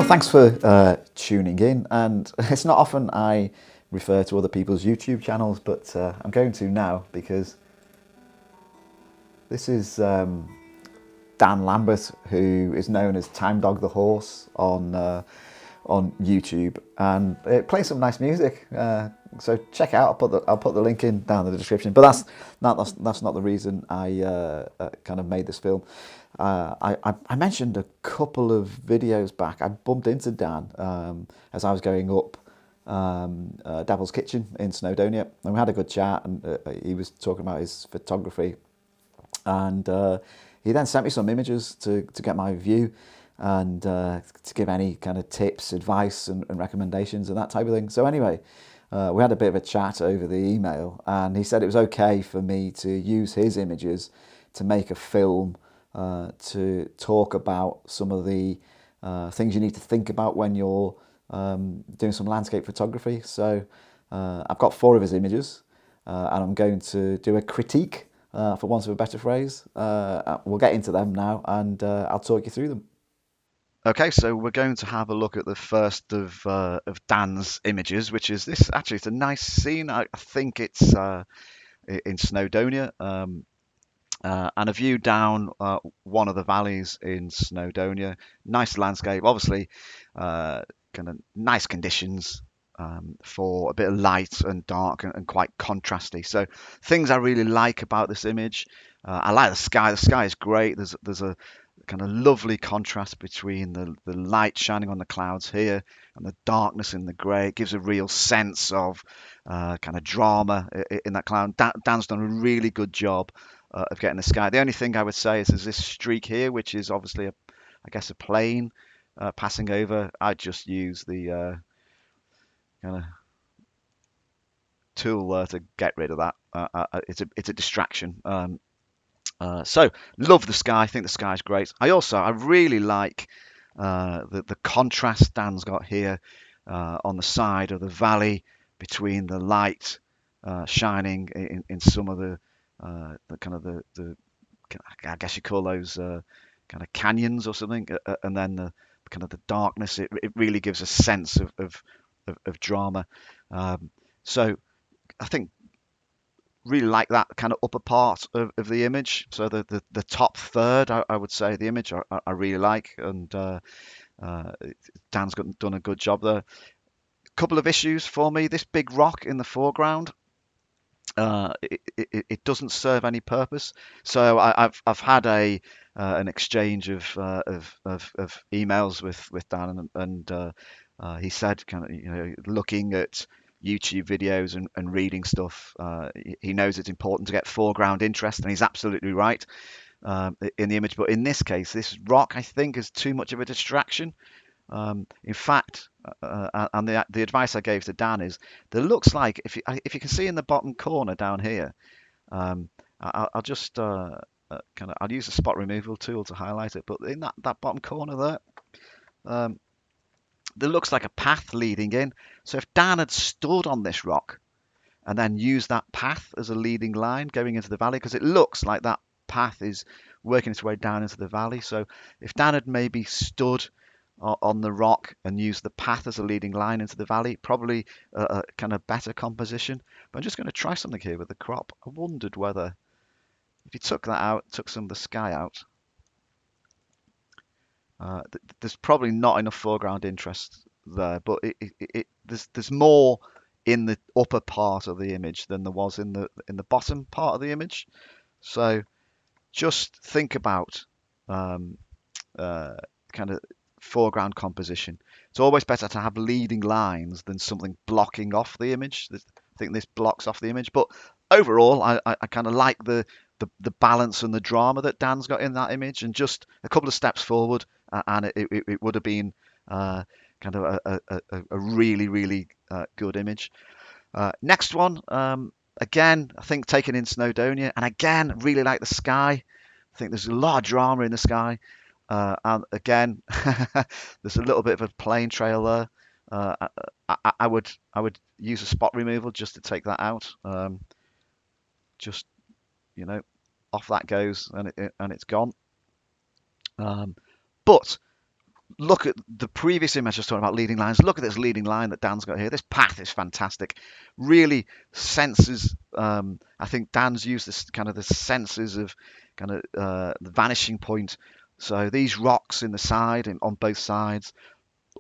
Well, thanks for tuning in, and it's not often I refer to other people's YouTube channels, but I'm going to now because this is Dan Lambert, who is known as TimeDogTheHorse on YouTube, and it plays some nice music. So check it out. I'll put the link in down in the description. But that's not the reason I kind of made this film. I mentioned a couple of videos back. I bumped into Dan as I was going up Devil's Kitchen in Snowdonia, and we had a good chat. And he was talking about his photography, and he then sent me some images to get my view and to give any kind of tips, advice and recommendations and that type of thing. So anyway, we had a bit of a chat over the email, and he said it was okay for me to use his images to make a film to talk about some of the things you need to think about when you're doing some landscape photography. So I've got 4 of his images, and I'm going to do a critique, for want of a better phrase. We'll get into them now, and I'll talk you through them. Okay, so we're going to have a look at the first of Dan's images, which is this. Actually, it's a nice scene. I think it's in Snowdonia, and a view down one of the valleys in Snowdonia. Nice landscape, obviously, kind of nice conditions for a bit of light and dark and quite contrasty. So things I really like about this image. I like the sky. The sky is great. There's a kind of lovely contrast between the light shining on the clouds here and the darkness in the grey. It gives a real sense of kind of drama in that cloud. Dan's done a really good job of getting the sky. The only thing I would say is there's this streak here, which is obviously I guess a plane passing over. I just use the kind of tool to get rid of that. It's a distraction. So love the sky. I think the sky is great. I really like the contrast Dan's got here on the side of the valley between the light shining in some of the kind of the I guess you call those kind of canyons or something, and then the kind of the darkness. It really gives a sense of drama. So I think really like that kind of upper part of the image. So the top third, I would say, the image I really like, and Dan's done a good job there. A couple of issues for me. This big rock in the foreground, it doesn't serve any purpose. So I've had an exchange of emails with Dan, and he said, kind of, looking at YouTube videos and reading stuff, he knows it's important to get foreground interest, and he's absolutely right in the image. But in this case, this rock, I think, is too much of a distraction. In fact, and the advice I gave to Dan is, there looks like, if you can see in the bottom corner down here, I'll just I'll use the spot removal tool to highlight it. But in that bottom corner there, there looks like a path leading in. So if Dan had stood on this rock and then used that path as a leading line going into the valley, because it looks like that path is working its way down into the valley. So if Dan had maybe stood on the rock and used the path as a leading line into the valley, probably a kind of better composition. But I'm just going to try something here with the crop. I wondered whether, if you took that out, took some of the sky out, there's probably not enough foreground interest there, but there's more in the upper part of the image than there was in the bottom part of the image. So just think about kind of foreground composition. It's always better to have leading lines than something blocking off the image. I think this blocks off the image, but overall, I kind of like the balance and the drama that Dan's got in that image, and just a couple of steps forward, and it would have been kind of a really good image. Next one, again, I think taken in Snowdonia, and again, really like the sky. I think there's a lot of drama in the sky. And again, there's a little bit of a plane trail there. I would use a spot removal just to take that out. Just, off that goes, and it's gone. But look at the previous image I was talking about leading lines. Look at this leading line that Dan's got here. This path is fantastic. Really senses. I think Dan's used this kind of the senses of kind of the vanishing point. So these rocks in the side and on both sides,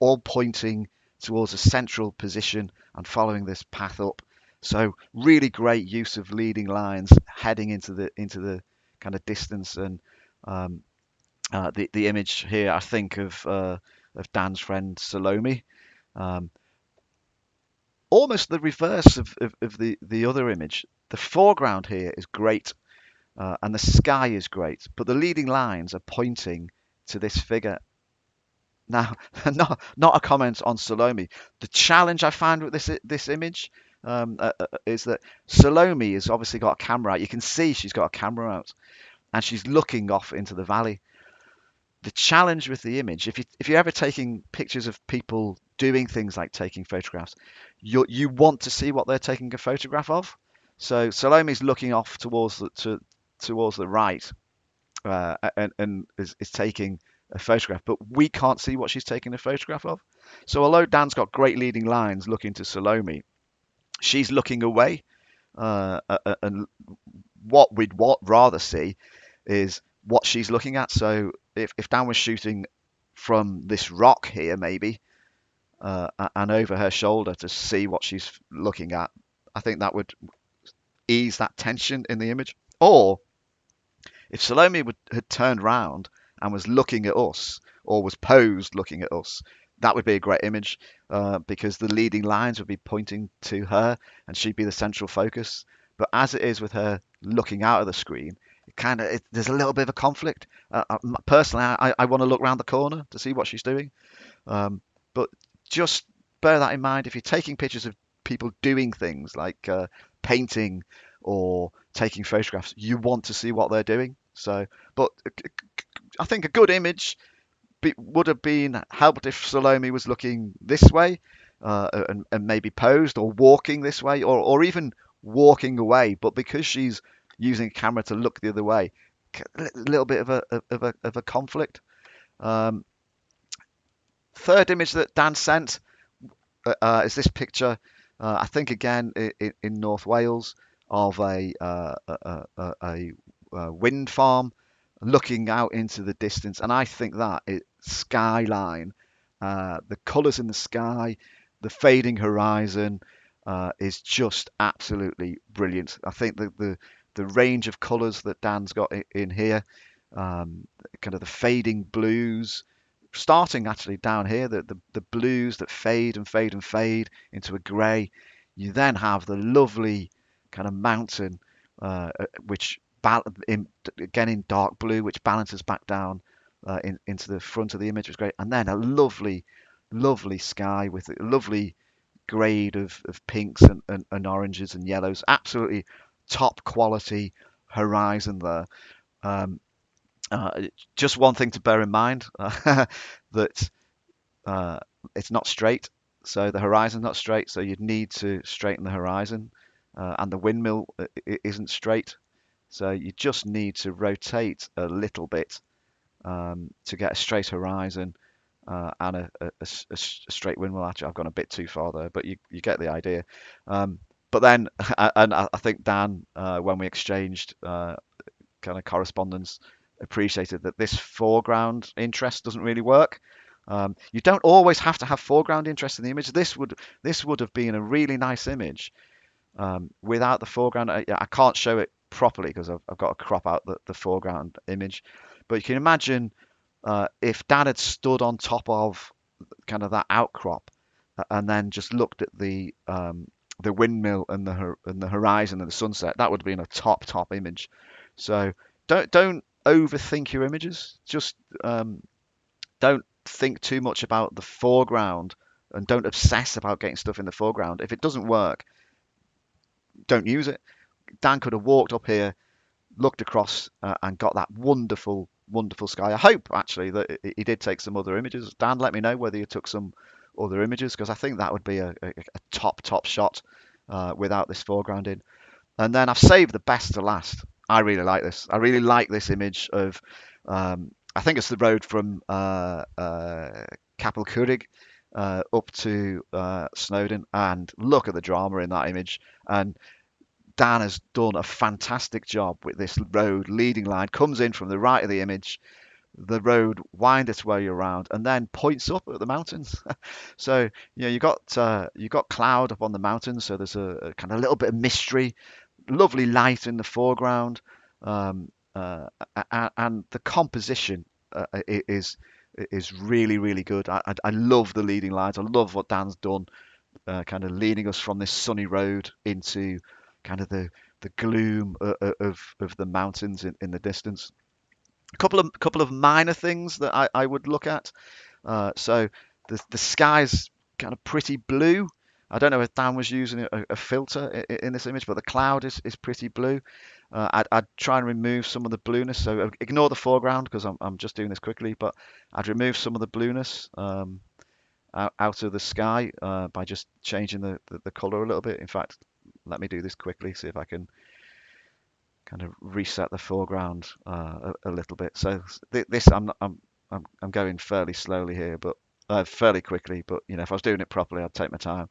all pointing towards a central position and following this path up. So really great use of leading lines heading into the kind of distance and um, the image here, I think of Dan's friend Salome. Um, Almost the reverse of the other image. The foreground here is great, and the sky is great, but the leading lines are pointing to this figure. Now, not a comment on Salome. The challenge I find with this image is that Salome has obviously got a camera out. You can see she's got a camera out, and she's looking off into the valley. The challenge with the image, if you're ever taking pictures of people doing things like taking photographs, you want to see what they're taking a photograph of. So Salome's looking off towards the right, and is taking a photograph, but we can't see what she's taking a photograph of. So although Dan's got great leading lines looking to Salome, she's looking away, and what rather see is what she's looking at. So if Dan was shooting from this rock here, maybe, and over her shoulder to see what she's looking at, I think that would ease that tension in the image. Or if Salome had turned round and was looking at us, or was posed looking at us, that would be a great image, because the leading lines would be pointing to her and she'd be the central focus. But as it is with her looking out of the screen, there's a little bit of a conflict. Personally, I want to look round the corner to see what she's doing. But just bear that in mind if you're taking pictures of people doing things like painting or taking photographs, you want to see what they're doing. So, but I think a good image would have been helped if Salome was looking this way, and maybe posed, or walking this way, or even walking away. But because she's using a camera to look the other way, a little bit of a conflict. Um, Third image that Dan sent is this picture. I think again in North Wales of a wind farm looking out into the distance, and I think that skyline, the colours in the sky, the fading horizon, is just absolutely brilliant. I think the range of colours that Dan's got in here, kind of the fading blues, starting actually down here, the blues that fade and fade and fade into a grey. You then have the lovely kind of mountain, which again in dark blue, which balances back down into the front of the image. It was great, and then a lovely sky with a lovely grade of pinks and oranges and yellows. Absolutely top quality horizon there. Um, just one thing to bear in mind, that uh, it's not straight, so the horizon's not straight, so you'd need to straighten the horizon, and the windmill isn't straight, so you just need to rotate a little bit, to get a straight horizon, and a straight windmill. Actually, I've gone a bit too far there, but you get the idea. But then, and I think Dan, when we exchanged kind of correspondence, appreciated that this foreground interest doesn't really work. You don't always have to have foreground interest in the image. This would have been a really nice image, without the foreground. I can't show it properly because I've got to crop out the foreground image. But you can imagine, if Dan had stood on top of kind of that outcrop, and then just looked at the windmill and the horizon and the sunset, that would have been a top image. So don't overthink your images. Just don't think too much about the foreground, and don't obsess about getting stuff in the foreground. If it doesn't work, don't use it. Dan could have walked up here, looked across, and got that wonderful sky. I hope actually that he did take some other images. Dan, let me know whether you took some other images, because I think that would be a top shot, without this foreground in. And then I've saved the best to last. I really like this. I really like this image of I think it's the road from Capel up to Snowdon, and look at the drama in that image. And Dan has done a fantastic job with this road leading line. Comes in from the right of the image, the road winds its way around, and then points up at the mountains. So you got cloud up on the mountains, so there's a kind of little bit of mystery, lovely light in the foreground, and the composition is really really good. I love the leading lines. I love what Dan's done, kind of leading us from this sunny road into kind of the gloom of the mountains in the distance. A couple of minor things that I would look at. So the sky's kind of pretty blue. I don't know if Dan was using a filter in this image, but the cloud is pretty blue. I'd try and remove some of the blueness. So ignore the foreground because I'm just doing this quickly, but I'd remove some of the blueness out of the sky by just changing the color a little bit. In fact, let me do this quickly, see if I can kind of reset the foreground a little bit. So this I'm going fairly slowly here, but fairly quickly. But if I was doing it properly, I'd take my time.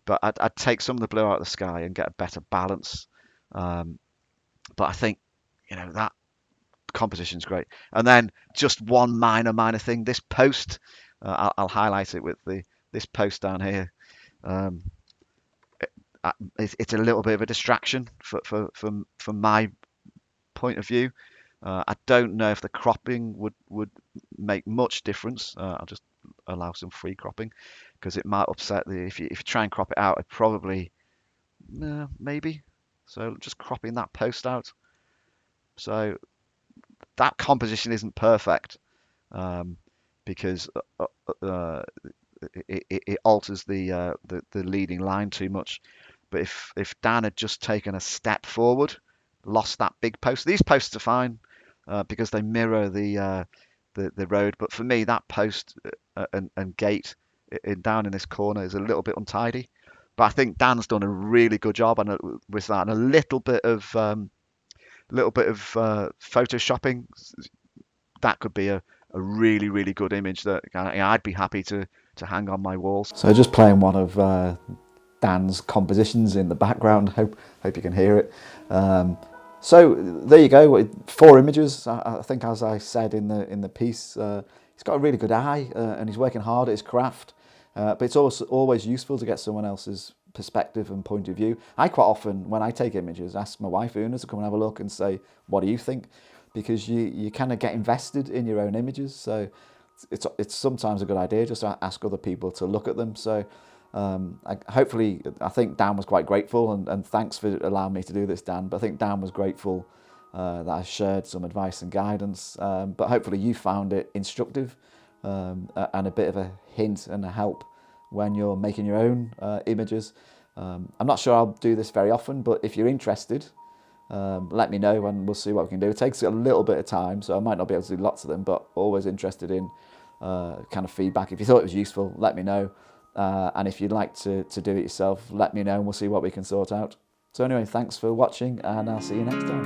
But I'd take some of the blue out of the sky and get a better balance. But I think that composition's great. And then just one minor thing. This post, I'll highlight it with this post down here. It's a little bit of a distraction from my point of view. I don't know if the cropping would make much difference. I'll just allow some free cropping because it might upset if you try and crop it out, it probably maybe. So just cropping that post out. So that composition isn't perfect because it alters the leading line too much. But if Dan had just taken a step forward, lost that big post. These posts are fine because they mirror the road. But for me, that post and gate down in this corner is a little bit untidy. But I think Dan's done a really good job with that, and a little bit of photoshopping. That could be a really really good image that I'd be happy to hang on my walls. So just playing one of Dan's compositions in the background. Hope you can hear it. So there you go. 4 images. I think, as I said in the piece, he's got a really good eye and he's working hard at his craft. But it's also always useful to get someone else's perspective and point of view. I quite often, when I take images, ask my wife Una to come and have a look and say, "What do you think?" Because you kind of get invested in your own images. So it's sometimes a good idea just to ask other people to look at them. So I think Dan was quite grateful, and thanks for allowing me to do this, Dan. But I think Dan was grateful that I shared some advice and guidance. But hopefully you found it instructive and a bit of a hint and a help when you're making your own images. I'm not sure I'll do this very often, but if you're interested, let me know and we'll see what we can do. It takes a little bit of time, so I might not be able to do lots of them, but always interested in kind of feedback. If you thought it was useful, let me know. And if you'd like to do it yourself, let me know and we'll see what we can sort out. So anyway, thanks for watching and I'll see you next time.